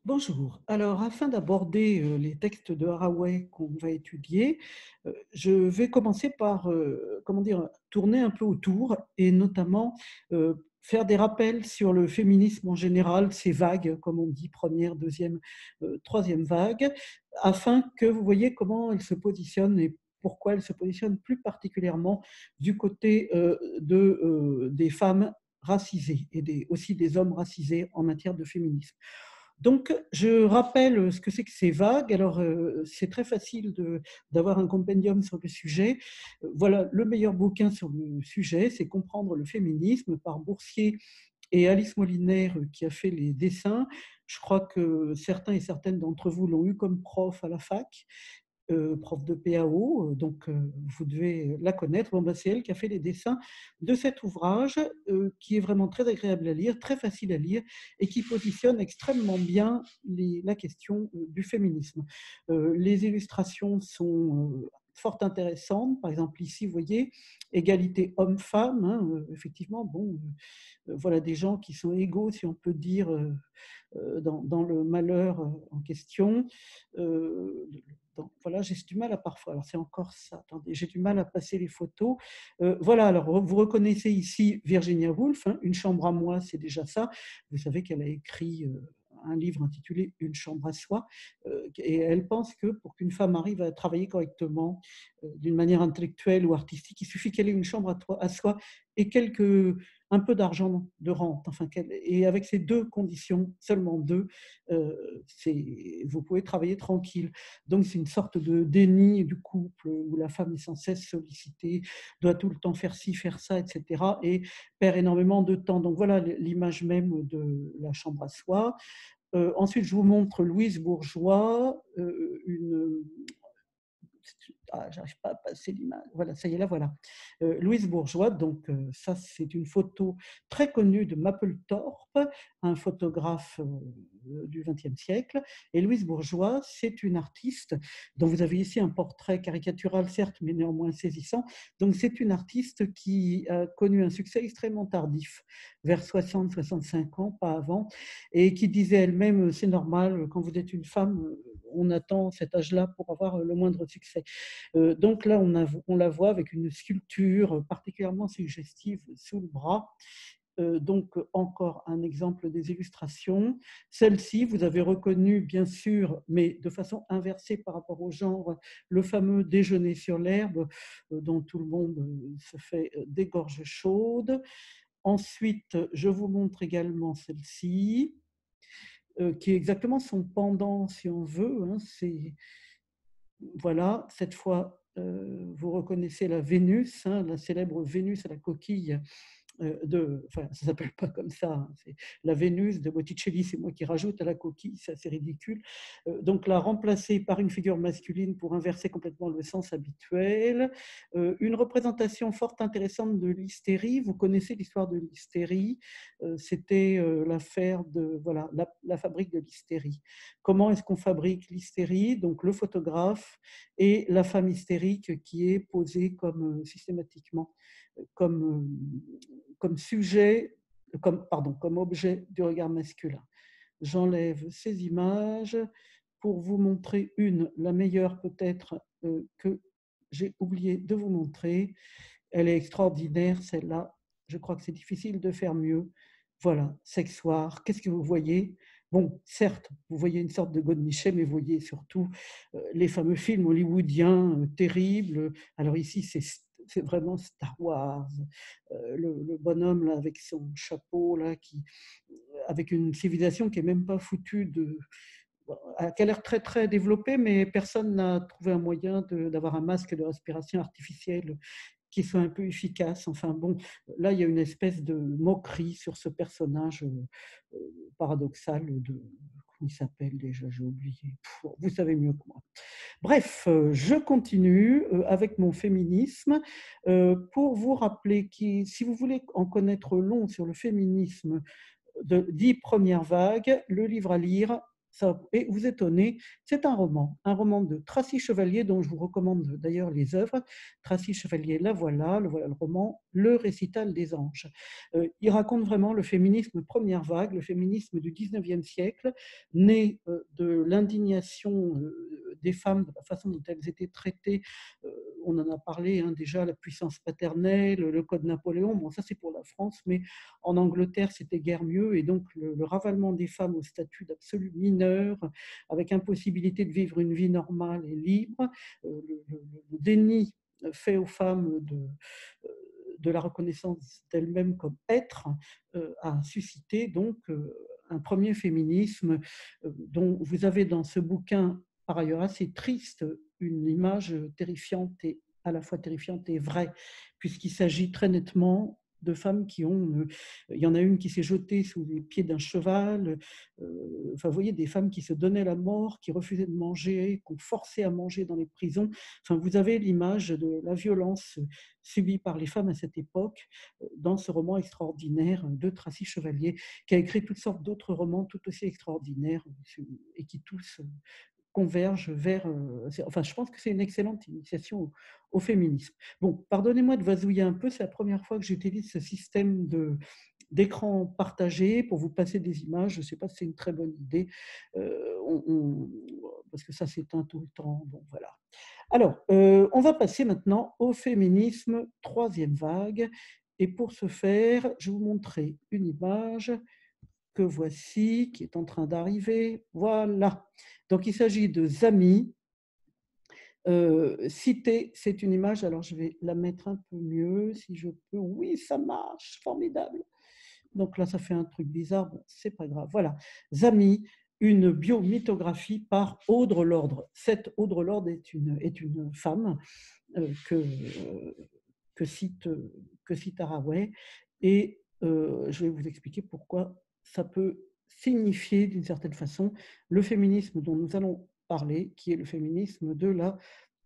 Bonjour. Alors, afin d'aborder les textes de Haraway qu'on va étudier, je vais commencer par, comment dire, tourner un peu autour et notamment faire des rappels sur le féminisme en général, ces vagues, comme on dit, première, deuxième, troisième vague, afin que vous voyez comment elles se positionnent et pourquoi elles se positionnent plus particulièrement du côté des femmes racisées et aussi des hommes racisés en matière de féminisme. Donc, je rappelle ce que c'est que ces vagues. Alors, c'est très facile d'avoir un compendium sur le sujet. Voilà, le meilleur bouquin sur le sujet, c'est Comprendre le féminisme par Boursier et Alice Molinaire qui a fait les dessins. Je crois que certains et certaines d'entre vous l'ont eu comme prof à la fac, prof de PAO, donc vous devez la connaître. Bon, ben, c'est elle qui a fait les dessins de cet ouvrage, qui est vraiment très agréable à lire, très facile à lire et qui positionne extrêmement bien la question du féminisme. Les illustrations sont fort intéressantes. Par exemple, ici, vous voyez, égalité homme-femme, hein, effectivement, bon, voilà des gens qui sont égaux, si on peut dire, dans le malheur en question. Euh, donc, voilà, j'ai du mal à parfois. Alors, c'est encore ça. Attendez, j'ai du mal à passer les photos. Voilà, alors vous reconnaissez ici Virginia Woolf, hein, Une chambre à moi, c'est déjà ça. Vous savez qu'elle a écrit un livre intitulé Une chambre à soi. Et elle pense que pour qu'une femme arrive à travailler correctement, d'une manière intellectuelle ou artistique, il suffit qu'elle ait une chambre à soi et un peu d'argent de rente. Enfin, et avec ces deux conditions, seulement deux, vous pouvez travailler tranquille. Donc, c'est une sorte de déni du couple où la femme est sans cesse sollicitée, doit tout le temps faire ci, faire ça, etc. et perd énormément de temps. Donc, voilà l'image même de la chambre à soi. Ensuite, je vous montre Louise Bourgeois, j'arrive pas à passer l'image. Voilà, ça y est, là, voilà. Louise Bourgeois, donc ça, c'est une photo très connue de Mapplethorpe, un photographe du XXe siècle. Et Louise Bourgeois, c'est une artiste dont vous avez ici un portrait caricatural, certes, mais néanmoins saisissant. Donc, c'est une artiste qui a connu un succès extrêmement tardif, vers 60-65 ans, pas avant, et qui disait elle-même, c'est normal, quand vous êtes une femme, on attend cet âge-là pour avoir le moindre succès. Donc là, on la voit avec une sculpture particulièrement suggestive sous le bras. Donc, encore un exemple des illustrations. Celle-ci, vous avez reconnu, bien sûr, mais de façon inversée par rapport au genre, le fameux déjeuner sur l'herbe, dont tout le monde se fait des gorges chaudes. Ensuite, je vous montre également celle-ci, qui est exactement son pendant, si on veut, hein. Voilà, cette fois, vous reconnaissez la Vénus, hein, la célèbre Vénus à la coquille enfin, ça s'appelle pas comme ça, hein, c'est la Vénus de Botticelli, c'est moi qui rajoute à la coquille, c'est assez ridicule. Donc la remplacer par une figure masculine pour inverser complètement le sens habituel. Une représentation fort intéressante de l'hystérie. Vous connaissez l'histoire de l'hystérie. C'était l'affaire de voilà, la fabrique de l'hystérie. Comment est-ce qu'on fabrique l'hystérie? Donc le photographe et la femme hystérique qui est posée comme systématiquement comme, comme sujet, comme objet du regard masculin. J'enlève ces images pour vous montrer la meilleure peut-être que j'ai oublié de vous montrer. Elle est extraordinaire, celle-là. Je crois que c'est difficile de faire mieux. Voilà, sexoire. Qu'est-ce que vous voyez? Bon, certes, vous voyez une sorte de godemiché, mais vous voyez surtout les fameux films hollywoodiens terribles. Alors ici, c'est vraiment Star Wars. Le bonhomme là, avec son chapeau, là, avec une civilisation qui n'est même pas foutue qui a l'air très très développée, mais personne n'a trouvé un moyen d'avoir un masque de respiration artificielle qui soit un peu efficace. Enfin bon, là, il y a une espèce de moquerie sur ce personnage paradoxal comment il s'appelle déjà, j'ai oublié. Vous savez mieux que moi. Bref, je continue avec mon féminisme pour vous rappeler que si vous voulez en connaître long sur le féminisme de 10 premières vagues, le livre à lire, ça va et vous étonner, c'est un roman de Tracy Chevalier dont je vous recommande d'ailleurs les œuvres. Tracy Chevalier, la voilà le roman Le récital des anges. Il raconte vraiment le féminisme première vague, le féminisme du 19e siècle, né de l'indignation des femmes, de la façon dont elles étaient traitées. On en a parlé hein, déjà, la puissance paternelle, le code Napoléon, bon ça c'est pour la France, mais en Angleterre c'était guère mieux, et donc le ravalement des femmes au statut d'absolu mineur, avec impossibilité de vivre une vie normale et libre, le déni fait aux femmes de la reconnaissance d'elles-mêmes comme êtres, a suscité donc un premier féminisme dont vous avez dans ce bouquin, par ailleurs assez triste, une image terrifiante et à la fois terrifiante et vraie, puisqu'il s'agit très nettement de femmes qui ont, il y en a une qui s'est jetée sous les pieds d'un cheval, enfin vous voyez des femmes qui se donnaient la mort, qui refusaient de manger, qu'on forçait à manger dans les prisons. Enfin vous avez l'image de la violence subie par les femmes à cette époque dans ce roman extraordinaire de Tracy Chevalier, qui a écrit toutes sortes d'autres romans tout aussi extraordinaires et qui tous convergent vers. Enfin, je pense que c'est une excellente initiation au féminisme. Bon, pardonnez-moi de vasouiller un peu, c'est la première fois que j'utilise ce système d'écran partagé pour vous passer des images. Je ne sais pas si c'est une très bonne idée, parce que ça s'éteint tout le temps. Bon, voilà. Alors, on va passer maintenant au féminisme troisième vague. Et pour ce faire, je vais vous montrer une image que voici, qui est en train d'arriver. Voilà. Donc, il s'agit de Zami. Cité, c'est une image, alors je vais la mettre un peu mieux, si je peux. Oui, ça marche, formidable. Donc là, ça fait un truc bizarre, bon, c'est pas grave. Voilà, Zami, une biomythographie par Audre Lorde. Cette Audre Lorde est une femme que cite, que cite Haraway, et je vais vous expliquer pourquoi ça peut signifier d'une certaine façon le féminisme dont nous allons parler, qui est le féminisme de la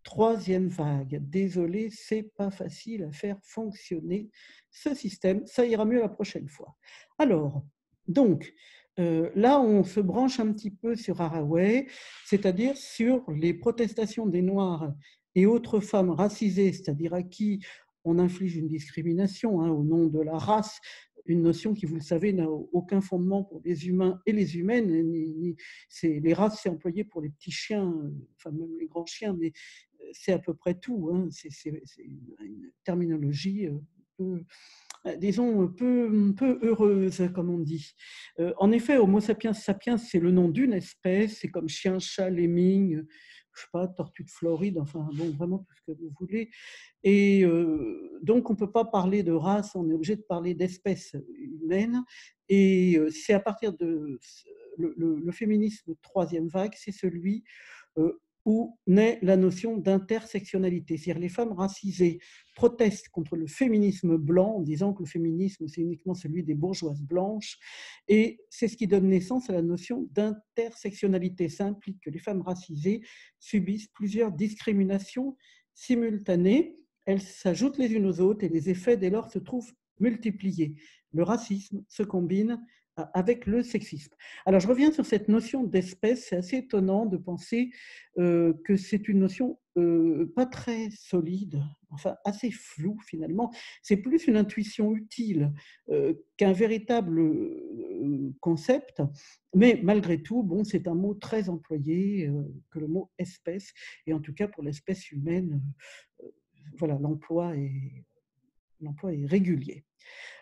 troisième vague. Désolé, c'est pas facile à faire fonctionner ce système. Ça ira mieux la prochaine fois. Alors, donc, là, on se branche un petit peu sur Haraway, c'est-à-dire sur les protestations des Noirs et autres femmes racisées, c'est-à-dire à qui on inflige une discrimination hein, au nom de la race, une notion qui, vous le savez, n'a aucun fondement pour les humains et les humaines. Les races, c'est employé pour les petits chiens, enfin même les grands chiens, mais c'est à peu près tout. Hein. C'est une terminologie peu, disons, peu heureuse, comme on dit. En effet, Homo sapiens sapiens, c'est le nom d'une espèce, c'est comme chien, chat, lemming, je sais pas, tortue de Floride, enfin bon, vraiment tout ce que vous voulez. Et donc, on ne peut pas parler de race, on est obligé de parler d'espèce humaine. Et c'est à partir de le féminisme troisième vague, c'est celui où naît la notion d'intersectionnalité. C'est-à-dire les femmes racisées protestent contre le féminisme blanc en disant que le féminisme, c'est uniquement celui des bourgeoises blanches. Et c'est ce qui donne naissance à la notion d'intersectionnalité. Ça implique que les femmes racisées subissent plusieurs discriminations simultanées. Elles s'ajoutent les unes aux autres et les effets dès lors se trouvent multipliés. Le racisme se combine avec le sexisme. Alors, je reviens sur cette notion d'espèce. C'est assez étonnant de penser que c'est une notion pas très solide, enfin assez floue finalement. C'est plus une intuition utile qu'un véritable concept, mais malgré tout, bon, c'est un mot très employé que le mot espèce, et en tout cas pour l'espèce humaine, voilà, l'emploi est régulier.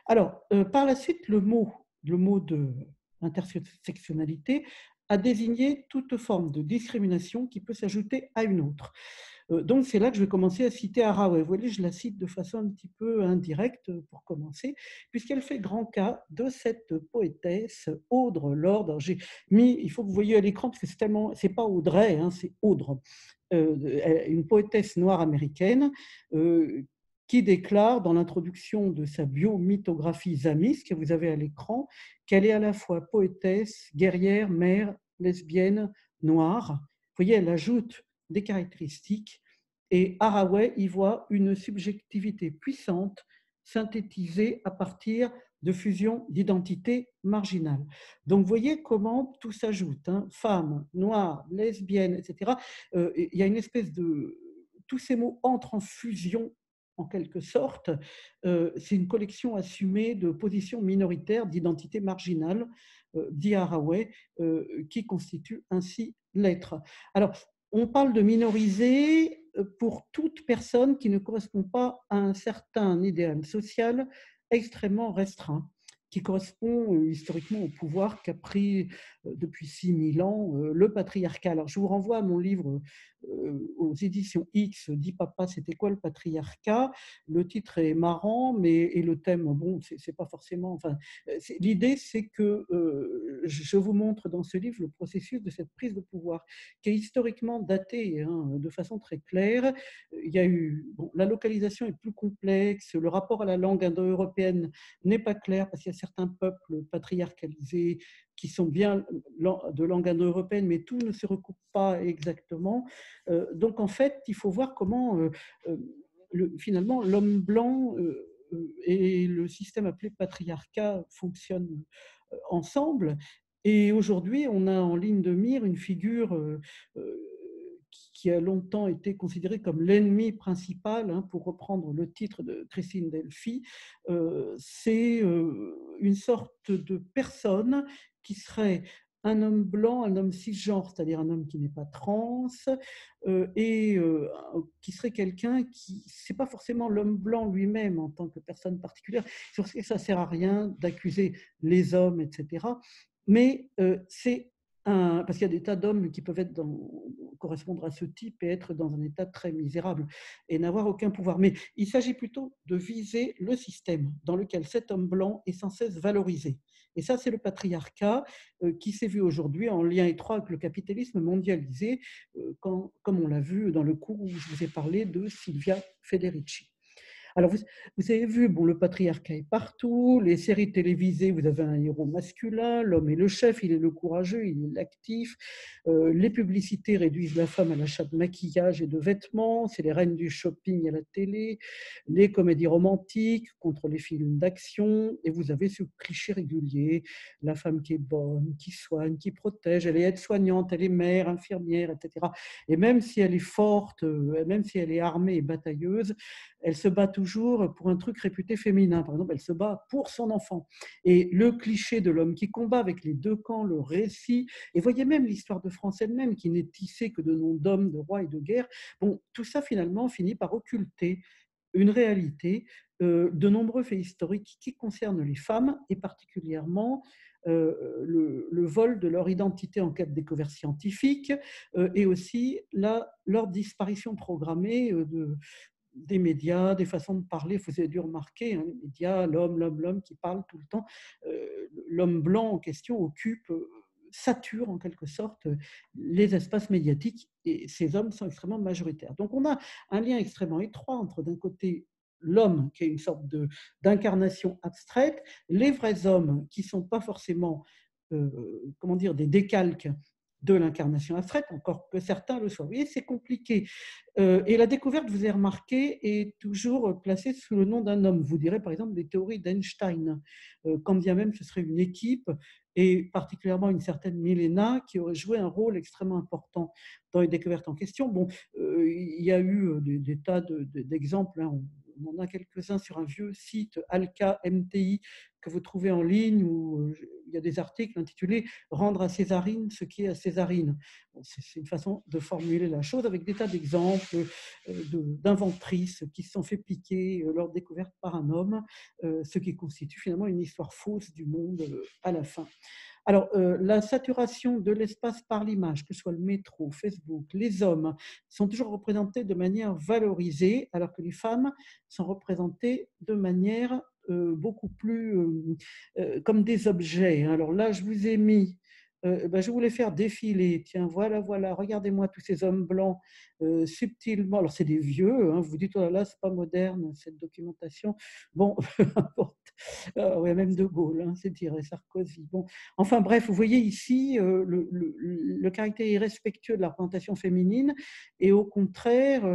Alors, par la suite, le mot de intersectionnalité a désigné toute forme de discrimination qui peut s'ajouter à une autre. Donc, c'est là que je vais commencer à citer Haraway. Vous voyez, je la cite de façon un petit peu indirecte pour commencer, puisqu'elle fait grand cas de cette poétesse Audre Lorde. Alors, j'ai mis, il faut que vous voyez à l'écran, parce que c'est pas Audrey, hein, c'est Audre, une poétesse noire américaine qui déclare dans l'introduction de sa biomythographie Zamis, que vous avez à l'écran, qu'elle est à la fois poétesse, guerrière, mère, lesbienne, noire. Vous voyez, elle ajoute des caractéristiques et Haraway y voit une subjectivité puissante synthétisée à partir de fusion d'identités marginales. Donc, vous voyez comment tout s'ajoute, hein, femmes, noires, lesbiennes, etc. Il y a une espèce de… Tous ces mots entrent en fusion en quelque sorte. C'est une collection assumée de positions minoritaires, d'identités marginales, dit Haraway, qui constitue ainsi l'être. Alors, on parle de minoriser pour toute personne qui ne correspond pas à un certain idéal social extrêmement restreint, qui correspond historiquement au pouvoir qu'a pris depuis 6000 ans le patriarcat. Alors, je vous renvoie à mon livre aux éditions X, Dis papa, c'était quoi le patriarcat? Le titre est marrant, mais et le thème, bon, c'est pas forcément. Enfin, l'idée, c'est que je vous montre dans ce livre le processus de cette prise de pouvoir, qui est historiquement daté, hein, de façon très claire. Il y a eu, bon, la localisation est plus complexe, le rapport à la langue indo-européenne n'est pas clair parce qu'il y a certains peuples patriarcalisés qui sont bien de langue indo-européenne, mais tout ne se recoupe pas exactement. Donc en fait, il faut voir comment finalement l'homme blanc et le système appelé patriarcat fonctionnent ensemble. Et aujourd'hui, on a en ligne de mire une figure qui a longtemps été considérée comme l'ennemi principal, hein, pour reprendre le titre de Christine Delphi. C'est une sorte de personne qui serait un homme blanc, un homme cisgenre, c'est-à-dire un homme qui n'est pas trans, et qui serait quelqu'un qui, c'est pas forcément l'homme blanc lui-même en tant que personne particulière, sur ce que ça sert à rien d'accuser les hommes, etc. Mais c'est parce qu'il y a des tas d'hommes qui peuvent correspondre à ce type et être dans un état très misérable et n'avoir aucun pouvoir. Mais il s'agit plutôt de viser le système dans lequel cet homme blanc est sans cesse valorisé. Et ça, c'est le patriarcat qui s'est vu aujourd'hui en lien étroit avec le capitalisme mondialisé, comme on l'a vu dans le cours où je vous ai parlé de Silvia Federici. Alors, vous avez vu, bon, le patriarcat est partout, les séries télévisées, vous avez un héros masculin, l'homme est le chef, il est le courageux, il est l'actif. Les publicités réduisent la femme à l'achat de maquillage et de vêtements, c'est les reines du shopping à la télé, les comédies romantiques contre les films d'action, et vous avez ce cliché régulier, la femme qui est bonne, qui soigne, qui protège, elle est aide-soignante, elle est mère, infirmière, etc. Et même si elle est forte, même si elle est armée et batailleuse, elle se bat toujours pour un truc réputé féminin. Par exemple, elle se bat pour son enfant. Et le cliché de l'homme qui combat avec les deux camps, le récit, et voyez même l'histoire de France elle-même, qui n'est tissée que de noms d'hommes, de rois et de guerres. Bon, tout ça finalement finit par occulter une réalité, de nombreux faits historiques qui concernent les femmes, et particulièrement le vol de leur identité en cas de découverte scientifique, et aussi leur disparition programmée des médias, des façons de parler. Vous avez dû remarquer, hein, les médias, l'homme qui parle tout le temps. L'homme blanc en question occupe, sature en quelque sorte les espaces médiatiques, et ces hommes sont extrêmement majoritaires. Donc on a un lien extrêmement étroit entre, d'un côté, l'homme qui est une sorte d'incarnation abstraite, les vrais hommes qui ne sont pas forcément comment dire, des décalques de l'incarnation abstraite, encore que certains le soient. Vous voyez, c'est compliqué. Et la découverte, vous avez remarqué, est toujours placée sous le nom d'un homme. Vous direz par exemple les théories d'Einstein, quand bien même ce serait une équipe, et particulièrement une certaine Milena, qui aurait joué un rôle extrêmement important dans les découvertes en question. Bon, il y a eu des tas d'exemples, hein. On en a quelques-uns sur un vieux site, Alka MTI, que vous trouvez en ligne, où il y a des articles intitulés Rendre à Césarine ce qui est à Césarine. Bon, c'est une façon de formuler la chose avec des tas d'exemples d'inventrices qui se sont fait piquer leur découverte par un homme, ce qui constitue finalement une histoire fausse du monde à la fin. Alors, la saturation de l'espace par l'image, que ce soit le métro, Facebook, les hommes sont toujours représentés de manière valorisée, alors que les femmes sont représentées de manière beaucoup plus comme des objets. Alors là, je vous ai mis bah, je voulais faire défiler, tiens, voilà, voilà, regardez-moi tous ces hommes blancs, subtilement alors c'est des vieux, hein, vous vous dites: «Oh là là, c'est pas moderne cette documentation». Bon, peu importe. Ouais, même De Gaulle, hein, c'est dire et Sarkozy. Bon, enfin bref, vous voyez ici, le caractère irrespectueux de la représentation féminine et au contraire,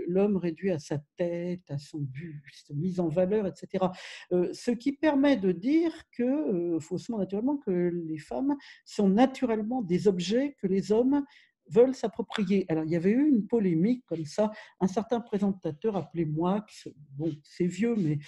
l'homme réduit à sa tête, à son buste, mis en valeur et cetera. Ce qui permet de dire que, faussement naturellement, que les femmes sont naturellement des objets que les hommes veulent s'approprier. Alors il y avait eu une polémique comme ça, un certain présentateur appelé Moix, bon c'est vieux mais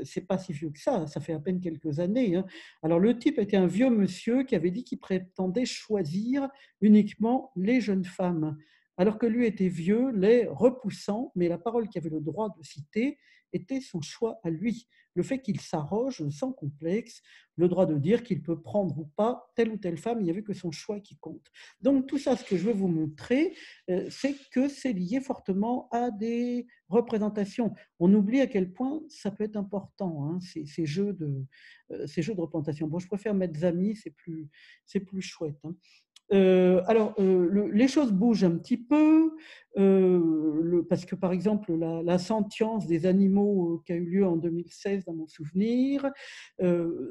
c'est pas si vieux que ça fait à peine quelques années, hein. Alors le type était un vieux monsieur qui avait dit qu'il prétendait choisir uniquement les jeunes femmes, alors que lui était vieux, laid, repoussant, mais la parole qu'il avait le droit de citer était son choix à lui. Le fait qu'il s'arroge sans complexe le droit de dire qu'il peut prendre ou pas telle ou telle femme, il n'y avait que son choix qui compte. Donc tout ça, ce que je veux vous montrer, c'est que c'est lié fortement à des représentations. On oublie à quel point ça peut être important, hein, ces jeux de représentation. Bon, je préfère mettre Zami, c'est plus chouette, hein. Alors, les choses bougent un petit peu, parce que, par exemple, la sentience des animaux qui a eu lieu en 2016, dans mon souvenir,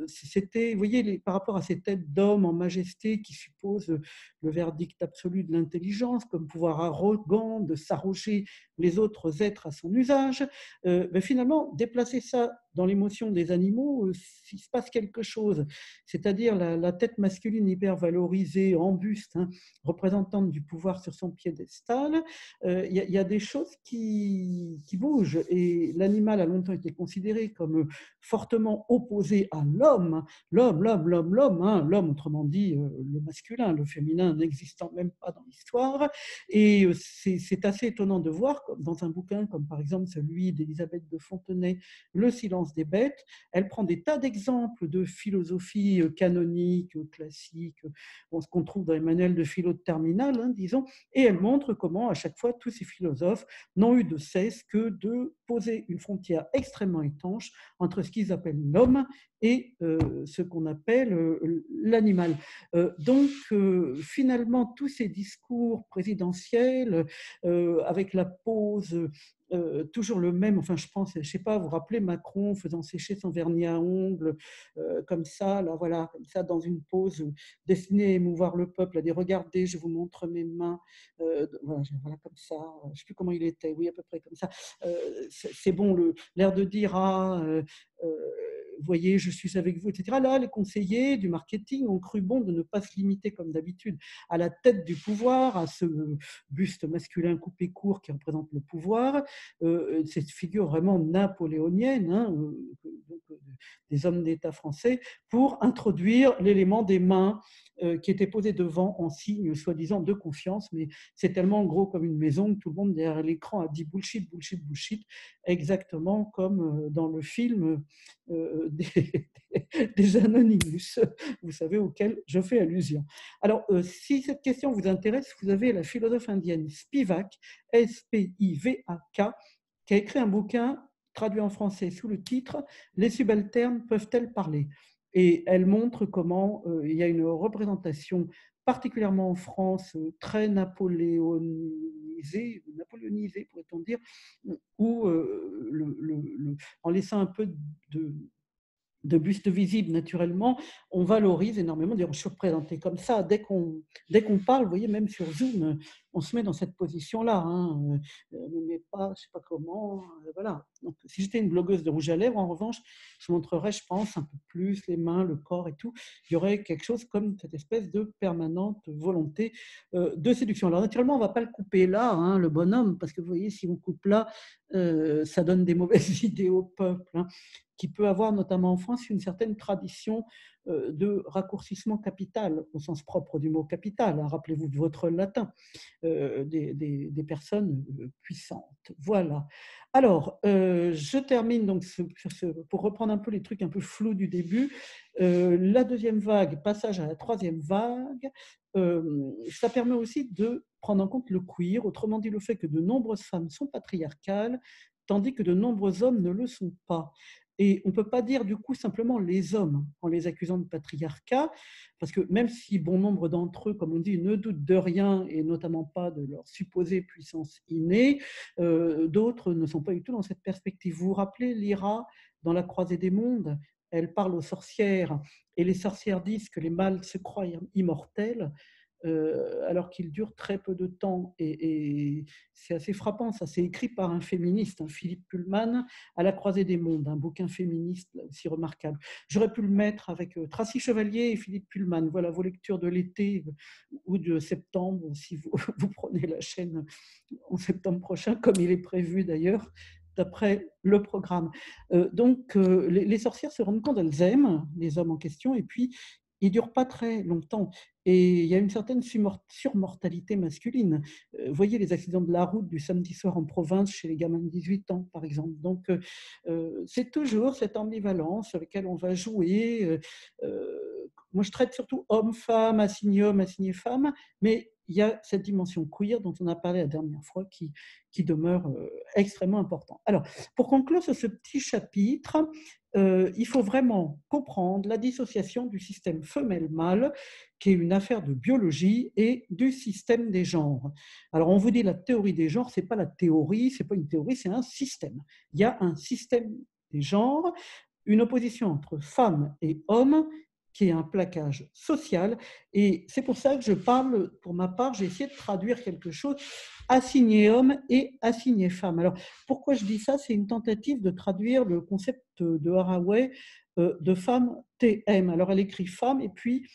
c'était, vous voyez, par rapport à ces têtes d'hommes en majesté qui supposent le verdict absolu de l'intelligence, comme pouvoir arrogant de s'arroger les autres êtres à son usage, ben finalement, déplacer ça dans l'émotion des animaux, s'il se passe quelque chose, c'est-à-dire la tête masculine hyper valorisée en buste, hein, représentante du pouvoir sur son piédestal, y a des choses qui bougent. Et l'animal a longtemps été considéré comme fortement opposé à l'homme, l'homme, hein, l'homme, autrement dit le masculin, le féminin n'existant même pas dans l'histoire. Et c'est assez étonnant de voir, dans un bouquin comme par exemple celui d'Élisabeth de Fontenay, Le silence des bêtes, elle prend des tas d'exemples de philosophie canonique, classique, ce qu'on trouve dans les manuels de philo de terminale, hein, disons, et elle montre comment, à chaque fois, tous ces philosophes n'ont eu de cesse que de poser une frontière extrêmement étanche entre ce qu'ils appellent l'homme et ce qu'on appelle l'animal. Donc, finalement, tous ces discours présidentiels, avec la pose toujours le même, enfin je pense, je ne sais pas, vous vous rappelez Macron faisant sécher son vernis à ongles, comme ça, là voilà, comme ça, dans une pose destinée à émouvoir le peuple, à dire regardez, je vous montre mes mains, voilà, voilà, comme ça, je ne sais plus comment il était, oui, à peu près comme ça. C'est bon, l'air de dire ah, voyez, je suis avec vous, etc. Là, les conseillers du marketing ont cru bon de ne pas se limiter, comme d'habitude, à la tête du pouvoir, à ce buste masculin coupé court qui représente le pouvoir, cette figure vraiment napoléonienne, hein, donc, des hommes d'État français, pour introduire l'élément des mains qui était posé devant en signe soi-disant de confiance, mais c'est tellement gros comme une maison que tout le monde derrière l'écran a dit bullshit, bullshit, bullshit, exactement comme dans le film des Anonymous, vous savez, auquel je fais allusion. Alors, si cette question vous intéresse, vous avez la philosophe indienne Spivak, Spivak, qui a écrit un bouquin traduit en français sous le titre Les subalternes peuvent-elles parler? Et elle montre comment il y a une représentation, particulièrement en France, très napoléonisée pourrait-on dire, où en laissant un peu de buste visible naturellement, on valorise énormément. D'ailleurs, je suis représenté comme ça. Dès qu'on parle, vous voyez, même sur Zoom, on se met dans cette position-là. Hein, mais pas, je ne sais pas comment. Voilà. Donc, si j'étais une blogueuse de rouge à lèvres, en revanche, je montrerais, je pense, un peu plus les mains, le corps et tout. Il y aurait quelque chose comme cette espèce de permanente volonté de séduction. Alors, naturellement, on ne va pas le couper là, hein, le bonhomme, parce que vous voyez, si on coupe là, ça donne des mauvaises idées au peuple, hein, qui peut avoir, notamment en France, une certaine tradition de raccourcissement capital, au sens propre du mot capital, hein, rappelez-vous de votre latin, des personnes puissantes. Voilà. Alors, je termine donc pour reprendre un peu les trucs un peu flous du début. La deuxième vague, passage à la troisième vague, ça permet aussi de prendre en compte le queer, autrement dit le fait que de nombreuses femmes sont patriarcales, tandis que de nombreux hommes ne le sont pas. Et on ne peut pas dire du coup simplement les hommes en les accusant de patriarcat, parce que même si bon nombre d'entre eux, comme on dit, ne doutent de rien et notamment pas de leur supposée puissance innée, d'autres ne sont pas du tout dans cette perspective. Vous vous rappelez Lyra dans La Croisée des mondes? Elle parle aux sorcières et les sorcières disent que les mâles se croient immortels alors qu'il dure très peu de temps. Et c'est assez frappant, ça c'est écrit par un féministe, hein, Philippe Pullman, à la croisée des mondes, un bouquin féministe là aussi remarquable. J'aurais pu le mettre avec Tracy Chevalier et Philippe Pullman. Voilà vos lectures de l'été ou de septembre, si vous, vous prenez la chaîne en septembre prochain, comme il est prévu d'ailleurs d'après le programme. Les sorcières se rendent compte, elles aiment les hommes en question, et puis ils ne durent pas très longtemps. Et il y a une certaine surmortalité masculine. Voyez les accidents de la route du samedi soir en province chez les gamins de 18 ans, par exemple. C'est toujours cette ambivalence sur laquelle on va jouer. Moi, je traite surtout homme-femme, assigné homme, assigné femme, mais il y a cette dimension queer dont on a parlé la dernière fois qui demeure extrêmement importante. Alors, pour conclure sur ce petit chapitre, il faut vraiment comprendre la dissociation du système femelle-mâle, qui est une affaire de biologie, et du système des genres. Alors, on vous dit la théorie des genres, ce n'est pas la théorie, ce n'est pas une théorie, c'est un système. Il y a un système des genres, une opposition entre femmes et hommes, qui est un plaquage social. Et c'est pour ça que je parle, pour ma part, j'ai essayé de traduire quelque chose assigné homme et assigné femme. Alors, pourquoi je dis ça? C'est une tentative de traduire le concept de Haraway de femme TM. Alors, elle écrit femme et puis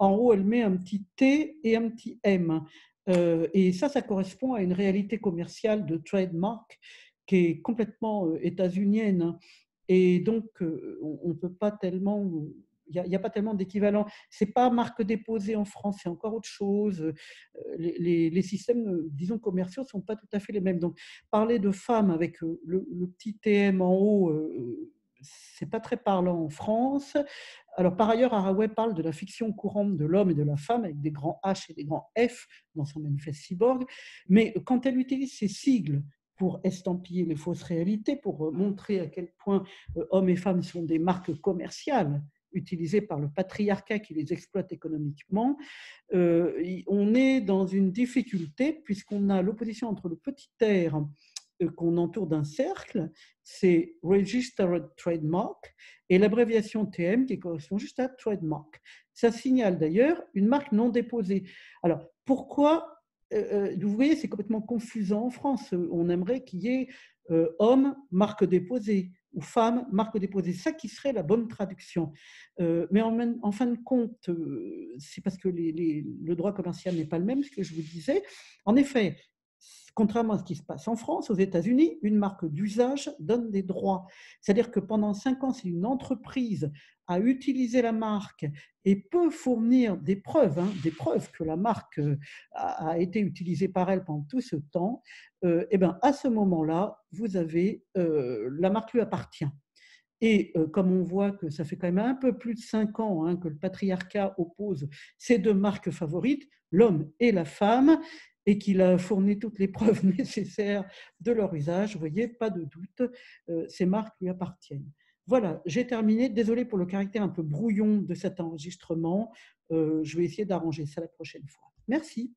en haut, elle met un petit T et un petit M. Et ça correspond à une réalité commerciale de trademark qui est complètement états-unienne. Et donc, on ne peut pas tellement, il n'y a pas tellement d'équivalent. Ce n'est pas marque déposée en France, c'est encore autre chose. Les systèmes, disons, commerciaux ne sont pas tout à fait les mêmes. Donc, parler de femmes avec le petit TM en haut, c'est pas très parlant en France. Alors, par ailleurs, Haraway parle de la fiction courante de l'homme et de la femme avec des grands H et des grands F dans son manifeste cyborg. Mais quand elle utilise ces sigles pour estampiller les fausses réalités, pour montrer à quel point hommes et femmes sont des marques commerciales utilisées par le patriarcat qui les exploite économiquement, on est dans une difficulté puisqu'on a l'opposition entre le petit R qu'on entoure d'un cercle, c'est Registered Trademark, et l'abréviation TM qui correspond juste à Trademark. Ça signale d'ailleurs une marque non déposée. Alors, pourquoi vous voyez, c'est complètement confusant en France. On aimerait qu'il y ait homme, marque déposée, ou femme, marque déposée. Ça qui serait la bonne traduction. Mais en fin de compte, c'est parce que le droit commercial n'est pas le même, ce que je vous disais. En effet, contrairement à ce qui se passe en France, aux États-Unis, une marque d'usage donne des droits. C'est-à-dire que pendant 5 ans, si une entreprise a utilisé la marque et peut fournir des preuves, des preuves que la marque a été utilisée par elle pendant tout ce temps, et ben à ce moment-là, vous avez la marque lui appartient. Et comme on voit que ça fait quand même un peu plus de 5 ans que le patriarcat oppose ces deux marques favorites, l'homme et la femme, et qu'il a fourni toutes les preuves nécessaires de leur usage, vous voyez, pas de doute, ces marques lui appartiennent. Voilà, j'ai terminé. Désolée pour le caractère un peu brouillon de cet enregistrement. Je vais essayer d'arranger ça la prochaine fois. Merci.